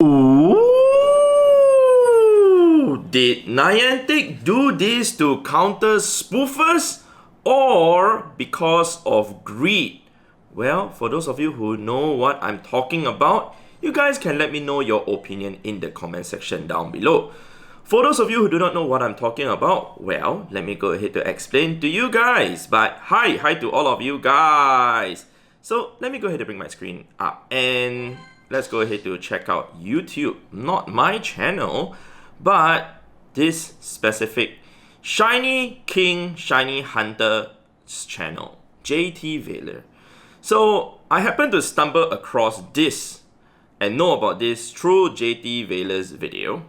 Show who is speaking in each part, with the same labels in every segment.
Speaker 1: Ooh, did Niantic do this to counter spoofers or because of greed? Well, for those of you who know what I'm talking about, you guys can let me know your opinion in the comment section down below. For those of you who do not know what I'm talking about, well, let me go ahead to explain to you guys. But hi to all of you guys. So let me go ahead to bring my screen up and let's go ahead to check out YouTube. Not my channel, but this specific Shiny King, Shiny Hunter's channel, JT Valor. So I happened to stumble across this and know about this through JT Valor's video.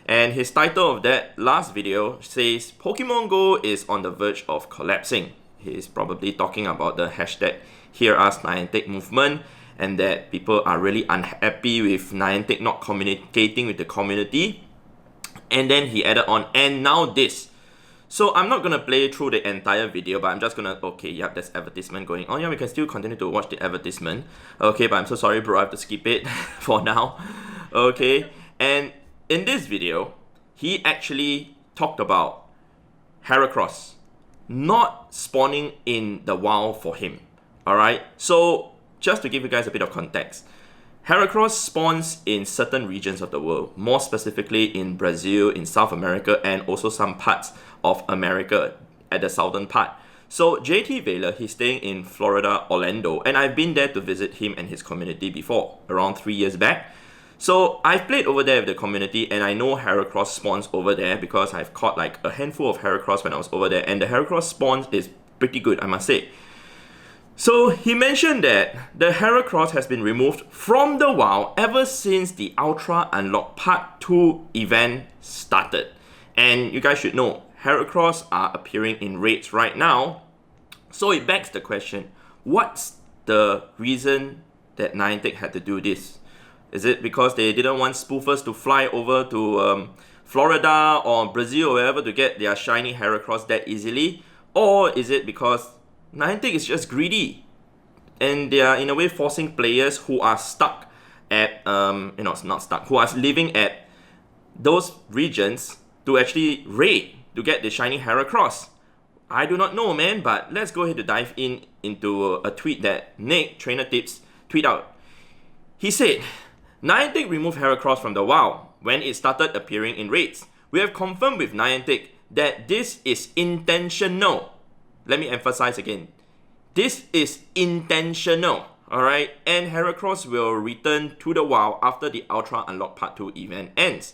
Speaker 1: And his title of that last video says Pokemon GO is on the verge of collapsing. He's probably talking about the hashtag Hear Us Niantic movement, and that people are really unhappy with Niantic not communicating with the community. And then he added on, and now this. So I'm not gonna play through the entire video, but I'm just gonna, okay, yep, there's advertisement going on. Yeah, we can still continue to watch the advertisement. Okay, but I'm so sorry, bro, I have to skip it for now. Okay, and in this video, he actually talked about Heracross not spawning in the wild for him. Alright, so just to give you guys a bit of context, Heracross spawns in certain regions of the world, more specifically in Brazil, in South America, and also some parts of America at the southern part. So JT Valor, he's staying in Florida, Orlando, and I've been there to visit him and his community before, around 3 years back. So I've played over there with the community, and I know Heracross spawns over there because I've caught like a handful of Heracross when I was over there, and the Heracross spawns is pretty good, I must say. So he mentioned that the Heracross has been removed from the wild ever since the Ultra Unlock Part 2 event started. And you guys should know, Heracross are appearing in raids right now. So it begs the question, what's the reason that Niantic had to do this? Is it because they didn't want spoofers to fly over to Florida or Brazil or wherever to get their shiny Heracross that easily? Or is it because Niantic is just greedy and they are in a way forcing players who are stuck at, not stuck, who are living at those regions to actually raid to get the shiny Heracross? I do not know, man, but let's go ahead to dive into a tweet that Nick, Trainer Tips, tweet out. He said, Niantic removed Heracross from the wild when it started appearing in raids. We have confirmed with Niantic that this is intentional. Let me emphasize again. This is intentional, alright? And Heracross will return to the wild after the Ultra Unlock Part 2 event ends.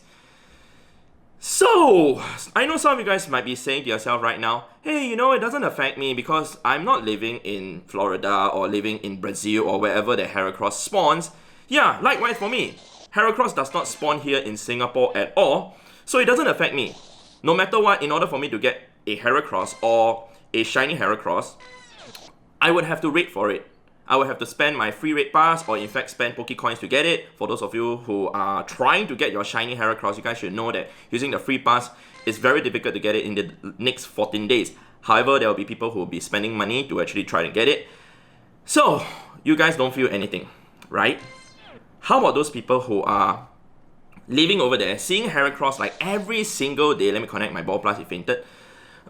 Speaker 1: So, I know some of you guys might be saying to yourself right now, hey, you know, it doesn't affect me because I'm not living in Florida or living in Brazil or wherever the Heracross spawns. Yeah, likewise for me. Heracross does not spawn here in Singapore at all, so it doesn't affect me. No matter what, in order for me to get a Heracross or a shiny Heracross, I would have to raid for it. I would have to spend my free raid pass or in fact spend Pokecoins to get it. For those of you who are trying to get your shiny Heracross, you guys should know that using the free pass is very difficult to get it in the next 14 days. However, there will be people who will be spending money to actually try to get it. So, you guys don't feel anything, right? How about those people who are living over there, seeing Heracross like every single day? Let me connect my ball plus, it fainted.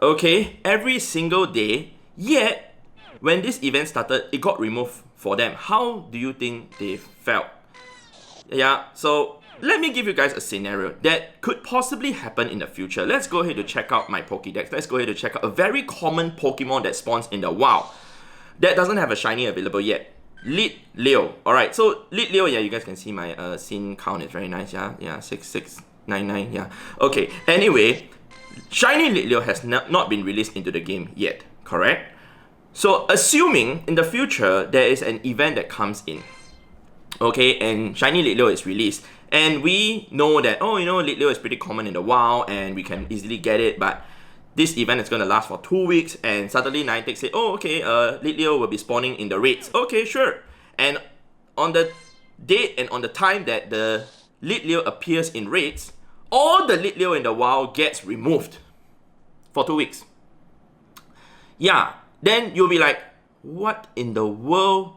Speaker 1: Okay, every single day, yet when this event started, it got removed for them. How do you think they felt? Yeah, so let me give you guys a scenario that could possibly happen in the future. Let's go ahead to check out my Pokédex. Let's go ahead to check out a very common Pokemon that spawns in the wild that doesn't have a shiny available yet. Litleo. Alright, so Litleo, yeah, you guys can see my scene count is very nice, yeah, 6699, yeah. Okay, anyway, shiny Litleo has not been released into the game yet, correct? So assuming in the future there is an event that comes in, okay, and shiny Litleo is released, and we know that, oh, you know, Litleo is pretty common in the wild and we can easily get it, but this event is going to last for 2 weeks, and suddenly Niantic said, oh, okay, Litleo will be spawning in the raids. Okay, sure. And on the date and on the time that the Litleo appears in raids, all the Litleo in the wild gets removed for 2 weeks. Yeah, then you'll be like, what in the world?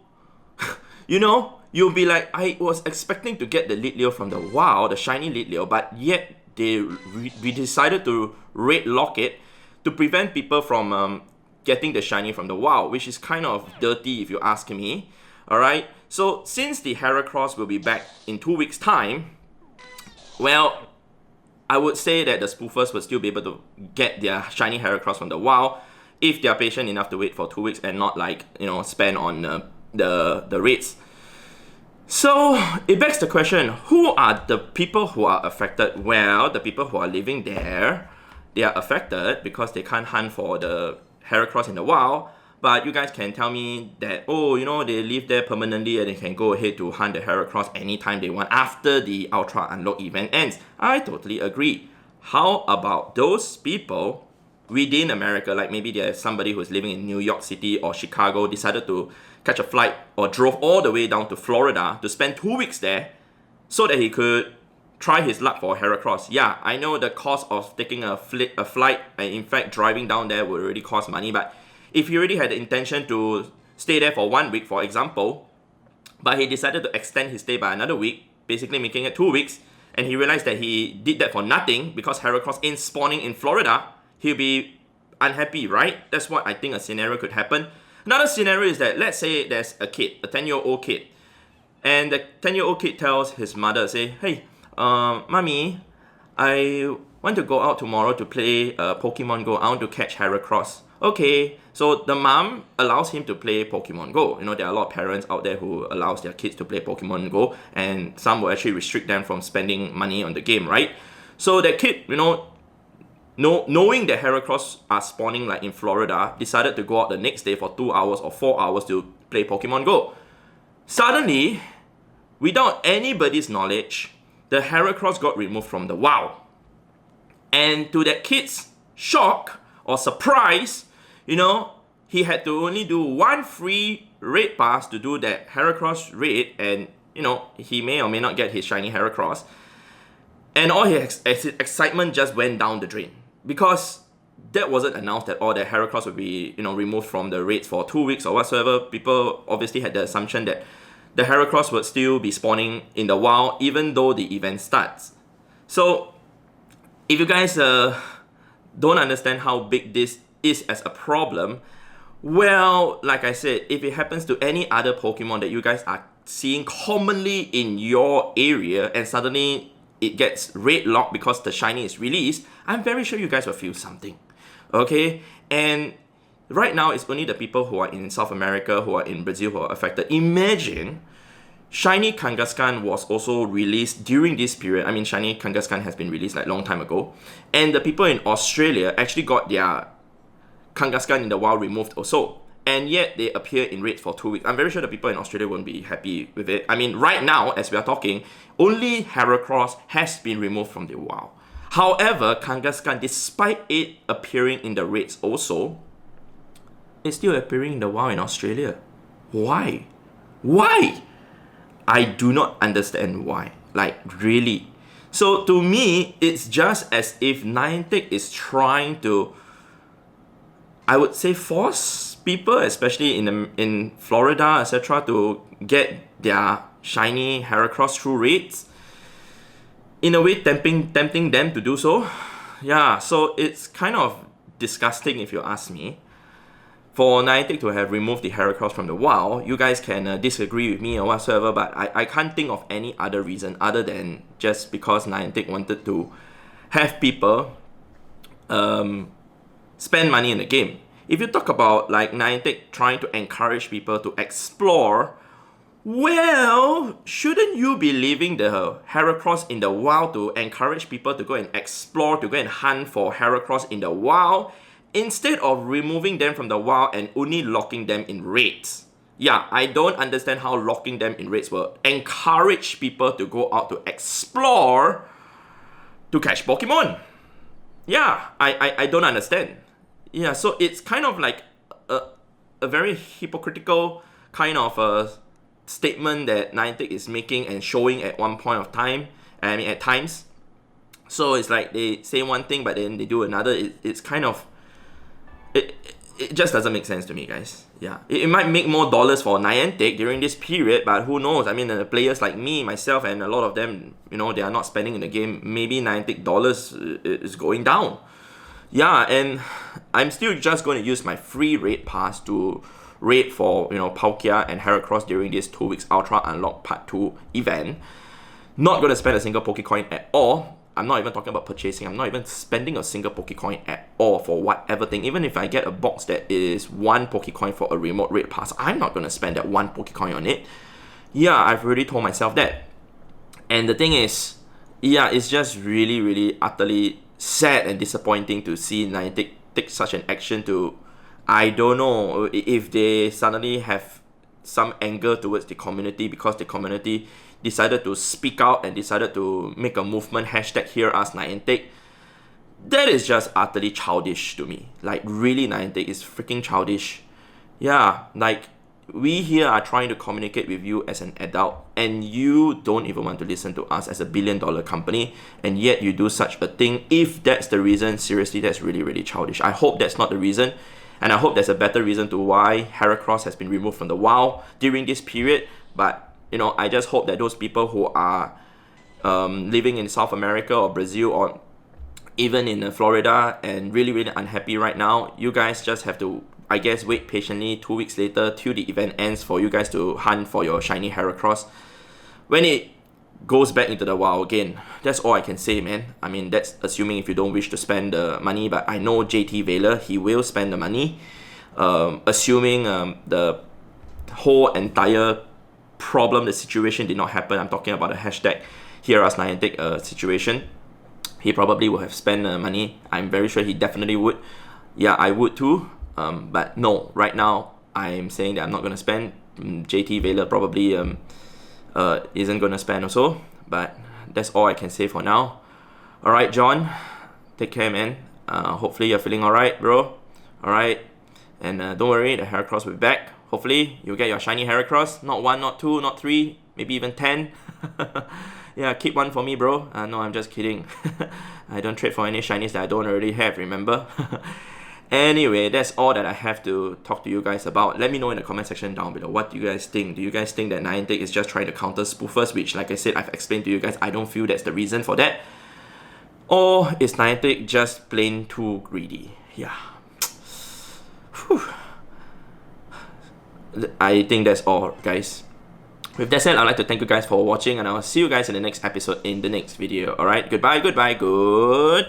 Speaker 1: You know, you'll be like, I was expecting to get the lead Leo from the WoW, the shiny lead Leo, but yet we decided to raid lock it to prevent people from getting the shiny from the WoW, which is kind of dirty if you ask me. Alright, so since the Heracross will be back in 2 weeks' time, well, I would say that the spoofers will still be able to get their shiny Heracross from the WoW if they are patient enough to wait for 2 weeks and not like, spend on the raids. So it begs the question, who are the people who are affected? Well, the people who are living there, they are affected because they can't hunt for the Heracross in the WoW. But you guys can tell me that, they live there permanently and they can go ahead to hunt the Heracross anytime they want after the Ultra Unlock event ends. I totally agree. How about those people within America, like maybe there's somebody who's living in New York City or Chicago, decided to catch a flight or drove all the way down to Florida to spend 2 weeks there so that he could try his luck for Heracross. Yeah, I know the cost of taking a flight and in fact driving down there would already cost money, but if he already had the intention to stay there for 1 week, for example, but he decided to extend his stay by another week, basically making it 2 weeks, and he realized that he did that for nothing because Heracross ain't spawning in Florida, he'll be unhappy, right? That's what I think a scenario could happen. Another scenario is that, let's say there's a kid, a 10-year-old kid, and the 10-year-old kid tells his mother, say, hey, mommy, I want to go out tomorrow to play Pokemon GO. I want to catch Heracross. Okay, so the mom allows him to play Pokemon GO. There are a lot of parents out there who allows their kids to play Pokemon GO, and some will actually restrict them from spending money on the game, right? So that kid, knowing that Heracross are spawning like in Florida, decided to go out the next day for 2 hours or 4 hours to play Pokemon GO. Suddenly, without anybody's knowledge, the Heracross got removed from the WoW. And to that kid's shock or surprise, he had to only do one free raid pass to do that Heracross raid, and he may or may not get his shiny Heracross. And all his excitement just went down the drain because that wasn't announced at all that Heracross would be removed from the raids for 2 weeks or whatsoever. People obviously had the assumption that the Heracross would still be spawning in the WoW even though the event starts. So if you guys don't understand how big this is as a problem, well, like I said, if it happens to any other Pokemon that you guys are seeing commonly in your area and suddenly it gets raid locked because the shiny is released, I'm very sure you guys will feel something. Okay? And right now, it's only the people who are in South America, who are in Brazil, who are affected. Imagine shiny Kangaskhan was also released during this period. I mean, shiny Kangaskhan has been released like long time ago. And the people in Australia actually got their Kangaskhan in the wild removed also. And yet, they appear in raids for 2 weeks. I'm very sure the people in Australia won't be happy with it. I mean, right now, as we are talking, only Heracross has been removed from the WoW. However, Kangaskhan, despite it appearing in the raids also, it's still appearing in the WoW in Australia. Why? Why? I do not understand why. Like, really. So, to me, it's just as if Niantic is trying to, I would say, force people, especially in Florida, etc., to get their shiny Heracross through raids. In a way, tempting them to do so. Yeah, so it's kind of disgusting if you ask me. For Niantic to have removed the Heracross from the WoW, you guys can disagree with me or whatsoever, but I can't think of any other reason other than just because Niantic wanted to have people spend money in the game. If you talk about like Niantic trying to encourage people to explore, well, shouldn't you be leaving the Heracross in the WoW to encourage people to go and explore, to go and hunt for Heracross in the WoW, instead of removing them from the WoW and only locking them in raids? Yeah, I don't understand how locking them in raids will encourage people to go out to explore to catch Pokemon. Yeah, I don't understand. Yeah, so it's kind of like a very hypocritical kind of statement that Niantic is making and showing at one point of time. I mean, at times. So it's like they say one thing, but then they do another. It's kind of it just doesn't make sense to me, guys. Yeah, it might make more dollars for Niantic during this period, but who knows? I mean, players like me, myself, and a lot of them, you know, they are not spending in the game. Maybe Niantic dollars is going down. Yeah, and I'm still just going to use my free raid pass to raid for, you know, Palkia and Heracross during this 2 weeks Ultra Unlock Part 2 event. Not going to spend a single Pokecoin at all. I'm not even talking about purchasing. I'm not even spending a single Pokecoin at all for whatever thing. Even if I get a box that is 1 Pokecoin for a remote raid pass, I'm not going to spend that 1 Pokecoin on it. Yeah, I've already told myself that. And the thing is, yeah, it's just really, really utterly sad and disappointing to see Niantic take such an action to, I don't know, if they suddenly have some anger towards the community because the community decided to speak out and decided to make a movement, #HereUsNiantic. That is just utterly childish to me. Like, really, Niantic is freaking childish. Yeah, like, we here are trying to communicate with you as an adult, and you don't even want to listen to us as a billion-dollar company, and yet you do such a thing. If that's the reason, seriously, that's really, really childish. I hope that's not the reason, and I hope there's a better reason to why Heracross has been removed from the WoW during this period. But you know, I just hope that those people who are living in South America or Brazil or even in Florida and really, really unhappy right now, you guys just have to, I guess, wait patiently 2 weeks later till the event ends for you guys to hunt for your shiny Heracross. When it goes back into the WoW again, that's all I can say, man. I mean, that's assuming if you don't wish to spend the money, but I know JT Veiler, he will spend the money. Assuming the whole entire problem, the situation did not happen. I'm talking about the #HereUsNiantic situation. He probably would have spent money. I'm very sure he definitely would. Yeah, I would too. But no, right now I'm saying that I'm not gonna spend. JT Veiler probably isn't gonna spend also. But that's all I can say for now. Alright, John, take care, man. Hopefully you're feeling alright, bro. Alright, and don't worry, the Heracross will be back. Hopefully, you'll get your shiny Heracross. Not 1, not 2, not 3, maybe even 10. Yeah, keep 1 for me, bro. No, I'm just kidding. I don't trade for any shinies that I don't already have, remember? Anyway, that's all that I have to talk to you guys about. Let me know in the comment section down below. What do you guys think? Do you guys think that Niantic is just trying to counter spoofers, which, like I said, I've explained to you guys, I don't feel that's the reason for that? Or is Niantic just plain too greedy? Yeah. Whew. I think that's all, guys. With that said, I'd like to thank you guys for watching, and I'll see you guys in the next episode in the next video. Alright, goodbye, goodbye, goodbye.